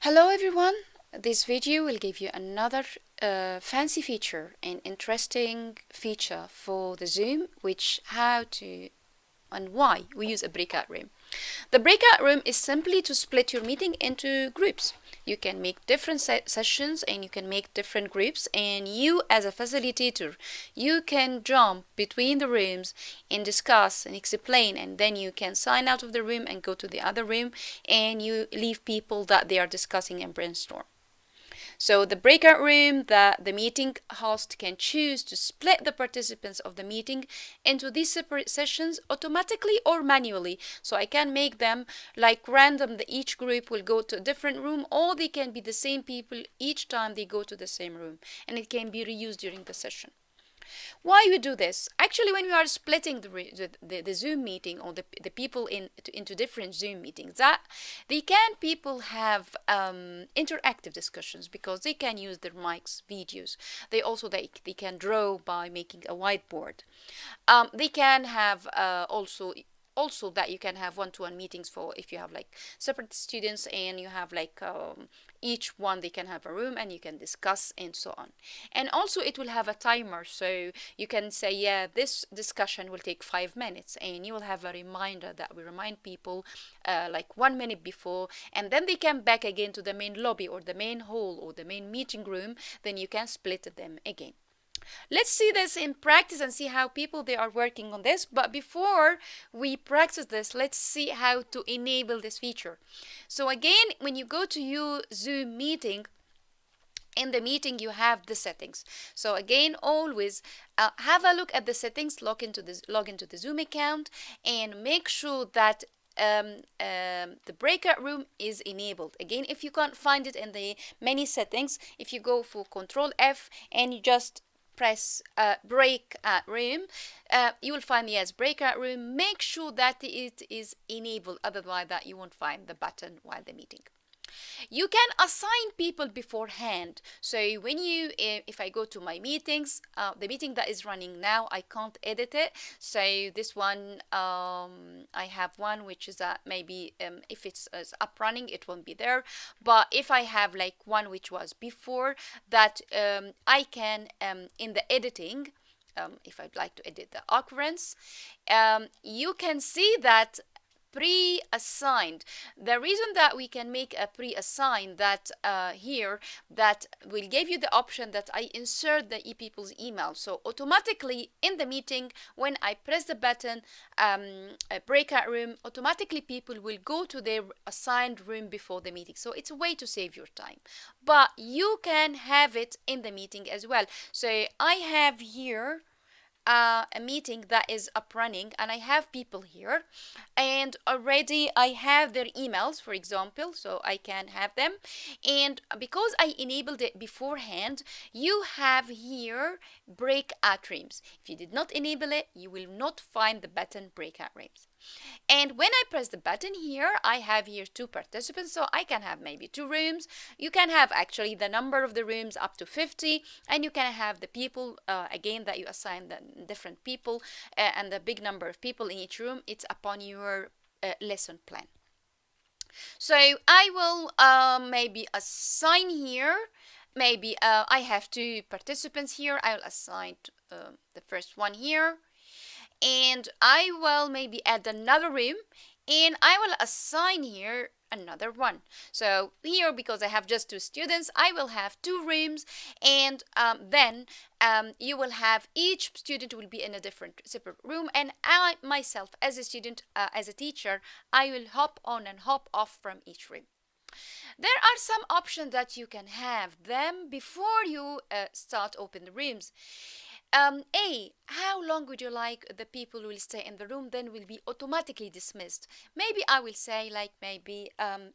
Hello everyone, this video will give you another fancy feature and interesting feature for the Zoom, which how to and why we use a breakout room. The breakout room is simply to split your meeting into groups. You can make different sessions and you can make different groups, and you as a facilitator, you can jump between the rooms and discuss and explain, and then you can sign out of the room and go to the other room and you leave people that they are discussing and brainstorm. So the breakout room, the meeting host can choose to split the participants of the meeting into these separate sessions automatically or manually. So I can make them like random, that each group will go to a different room, or they can be the same people each time they go to the same room, and it can be reused during the session. Why we do this? Actually, when we are splitting the Zoom meeting or the people into different Zoom meetings, that they can people have interactive discussions because they can use their mics, videos. They can draw by making a whiteboard. They can have also that you can have one-to-one meetings for if you have like separate students and you have like each one they can have a room and you can discuss and so on. And also it will have a timer, so you can say, yeah, this discussion will take 5 minutes, and you will have a reminder that will remind people like 1 minute before, and then they come back again to the main lobby or the main hall or the main meeting room. Then you can split them again. Let's see this in practice and see how people they are working on this. But before we practice this, let's see how to enable this feature. So again, when you go to your Zoom meeting, in the meeting you have the settings. So again, always have a look at the settings, log into the Zoom account, and make sure that the breakout room is enabled. Again, if you can't find it in the many settings, if you go for Control F and you just press breakout room, you will find the yes breakout room. Make sure that it is enabled, otherwise that you won't find the button while the meeting. You can assign people beforehand. So when you, if I go to my meetings, the meeting that is running now, I can't edit it. So this one, I have one which is maybe if it's up running, it won't be there. But if I have like one which was before that, I can in the editing. If I'd like to edit the occurrence, you can see that pre-assigned. The reason that we can make a pre-assigned that here, that will give you the option that I insert the people's email. So automatically in the meeting, when I press the button breakout room, automatically people will go to their assigned room before the meeting. So it's a way to save your time. But you can have it in the meeting as well. So I have here a meeting that is up running, and I have people here, and already I have their emails, for example, so I can have them. And because I enabled it beforehand, you have here breakout rooms. If you did not enable it, you will not find the button breakout rooms. And when I press the button here, I have here 2 participants, so I can have maybe 2 rooms. You can have actually the number of the rooms up to 50, and you can have the people again that you assign the different people and the big number of people in each room. It's upon your lesson plan. So I will maybe assign here. Maybe I have 2 participants here. I will assign the first one here, and I will maybe add another room, and I will assign here another one. So here, because I have just 2 students, I will have 2 rooms, and then you will have each student will be in a different separate room, and I myself as a student, as a teacher, I will hop on and hop off from each room. There are some options that you can have them before you start open the rooms. How long would you like the people who will stay in the room then will be automatically dismissed? Maybe I will say like maybe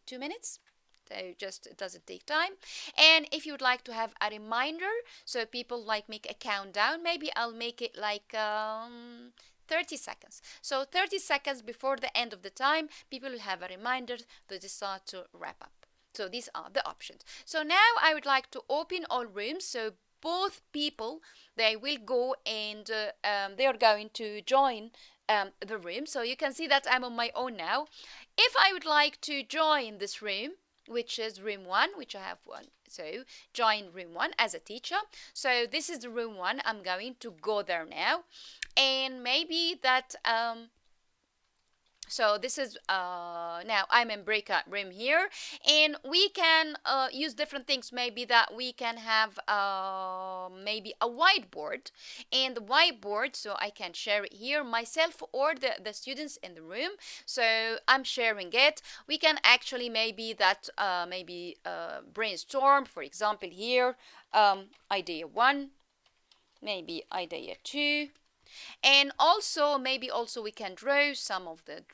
2 minutes. So just it doesn't take time. And if you'd like to have a reminder, so people like make a countdown, maybe I'll make it like 30 seconds. So 30 seconds before the end of the time, people will have a reminder that they start to wrap up. So these are the options. So now I would like to open all rooms. So both people, they will go and they are going to join the room. So you can see that I'm on my own now. If I would like to join this room, which is room 1, which I have one. So join room 1 as a teacher. So this is the room 1. I'm going to go there now. And maybe that so this is now I'm in breakout room here, and we can use different things. Maybe that we can have maybe a whiteboard, and the whiteboard, so I can share it here myself or the students in the room. So I'm sharing it. We can actually maybe that maybe brainstorm, for example, here idea 1, maybe idea 2. And also, maybe also we can draw some of the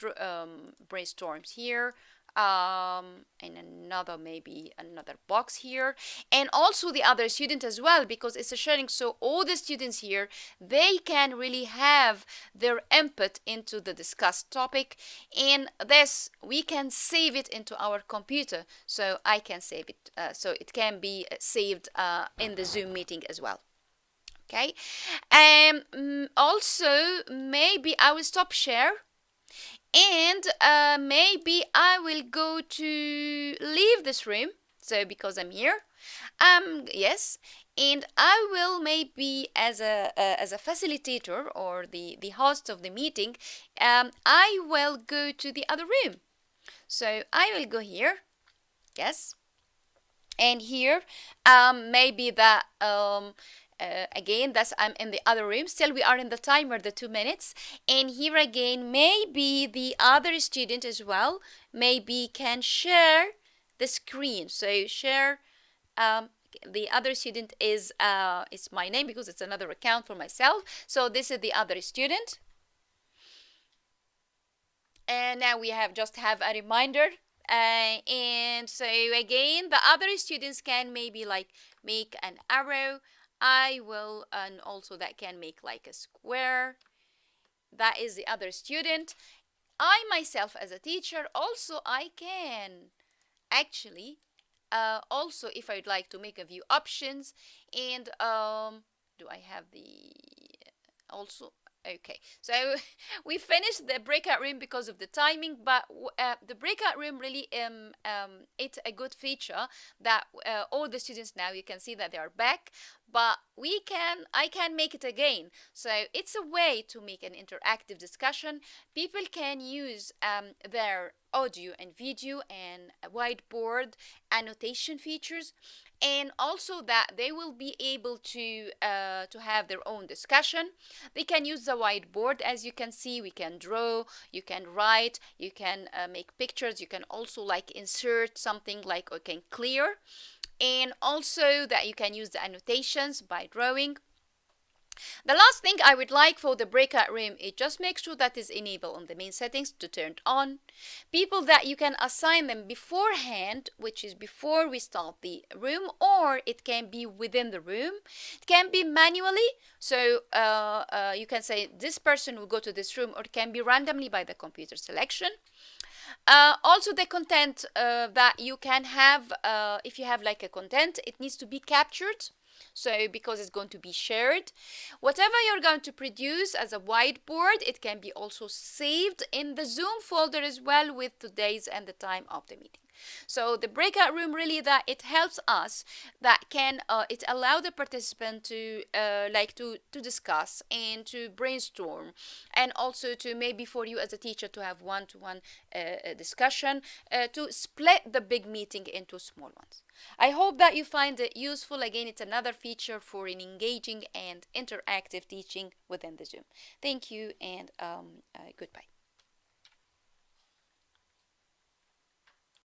brainstorms here. And another, maybe another box here. And also the other student as well, because it's a sharing. So all the students here, they can really have their input into the discussed topic. And this, we can save it into our computer. So I can save it. So it can be saved in the Zoom meeting as well. Okay, also maybe I will stop share, and maybe I will go to leave this room, so because I'm here, yes, and I will maybe as a facilitator or the host of the meeting, I will go to the other room. So I will go here, yes, and here maybe that again, that's I'm in the other room. Still, we are in the timer, the 2 minutes. And here again, maybe the other student as well, maybe can share the screen. So share. The other student is it's my name because it's another account for myself. So this is the other student. And now we have just have a reminder. And so again, the other students can maybe like make an arrow. I will, and also that can make like a square. That is the other student. I myself as a teacher also I can actually also if I'd like to make a view options, and do I have the also okay, so we finished the breakout room because of the timing, but the breakout room really it's a good feature that all the students now you can see that they are back, but I can make it again. So it's a way to make an interactive discussion. People can use their audio and video and a whiteboard annotation features, and also that they will be able to have their own discussion. They can use the whiteboard. As you can see, we can draw, you can write, you can make pictures, you can also like insert something like you can clear, and also that you can use the annotations by drawing. The last thing I would like for the breakout room is just make sure that is enabled on the main settings to turn on. People that you can assign them beforehand, which is before we start the room, or it can be within the room. It can be manually, so you can say this person will go to this room, or it can be randomly by the computer selection. Also the content that you can have, if you have like a content, it needs to be captured. So because it's going to be shared, whatever you're going to produce as a whiteboard, it can be also saved in the Zoom folder as well with today's and the time of the meeting. So the breakout room really that it helps us that can it allow the participant to like to discuss and to brainstorm, and also to maybe for you as a teacher to have one-to-one discussion, to split the big meeting into small ones. I hope that you find it useful. Again, it's another feature for an engaging and interactive teaching within the Zoom. Thank you, and goodbye.